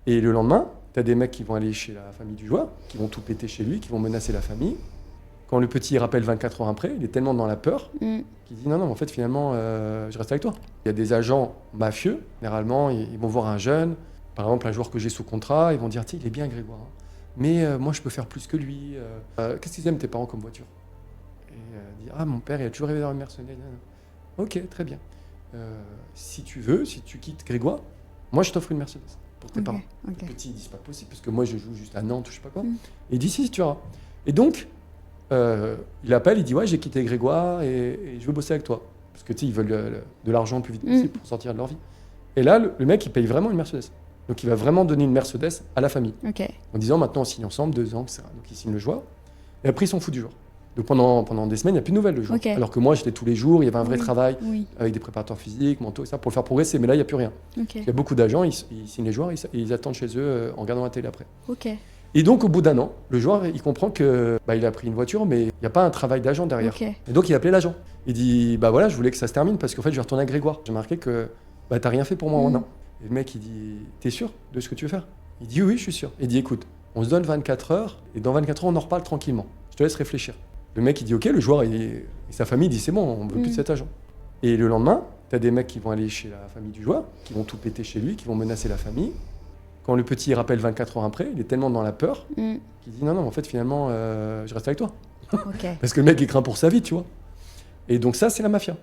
Et le lendemain, tu as des mecs qui vont aller chez la famille du joueur, qui vont tout péter chez lui, qui vont menacer la famille. Quand le petit rappelle 24 heures après, il est tellement dans la peur qu'il dit non, non, en fait, finalement, je reste avec toi. Il y a des agents mafieux, généralement, ils vont voir un jeune, par exemple, un joueur que j'ai sous contrat, ils vont dire tiens, il est bien Grégoire, hein. Mais moi, je peux faire plus que lui. Qu'est-ce qu'ils aiment tes parents comme voiture? Et il dit ah, mon père, il a toujours rêvé d'avoir une Mercedes. Ok, très bien. Si tu veux, si tu quittes Grégoire, moi, je t'offre une Mercedes pour tes parents. Les petits, ils disent pas possible, parce que moi, je joue juste à Nantes ou je sais pas quoi. Et il dit si, tu auras. Et donc, il appelle, il dit ouais, j'ai quitté Grégoire et je veux bosser avec toi. Parce que tu sais, ils veulent de l'argent le plus vite possible pour sortir de leur vie. Et là, le mec, il paye vraiment une Mercedes. Donc il va vraiment donner une Mercedes à la famille. En disant maintenant on signe ensemble, 2 ans, etc. Donc il signe le joueur. Et après, ils s'en foutent du joueur. Donc pendant des semaines, il n'y a plus de nouvelles de joueur. Alors que moi, j'étais tous les jours, il y avait un vrai travail avec des préparateurs physiques, mentaux, etc. pour le faire progresser. Mais là, il n'y a plus rien. Il y a beaucoup d'agents, ils signent les joueurs et ils attendent chez eux en regardant la télé après. Et donc, au bout d'1 an, le joueur, il comprend que il a pris une voiture, mais il n'y a pas un travail d'agent derrière. Et donc, il a appelé l'agent. Il dit, bah voilà, je voulais que ça se termine parce qu'en fait, je vais retourner à Grégoire. J'ai remarqué que t'as rien fait pour moi en 1 an. Et le mec, il dit, t'es sûr de ce que tu veux faire? Il dit, oui, je suis sûr. Il dit, écoute, on se donne 24 heures et dans 24 heures, on en reparle tranquillement. Je te laisse réfléchir. Le mec, il dit, ok, le joueur et sa famille dit, c'est bon, on ne veut plus de cet agent. Et le lendemain, tu as des mecs qui vont aller chez la famille du joueur, qui vont tout péter chez lui, qui vont menacer la famille. Quand le petit rappelle 24 heures après, il est tellement dans la peur qu'il dit non, non, en fait, finalement, je reste avec toi. Parce que le mec, il craint pour sa vie, tu vois. Et donc ça, c'est la mafia.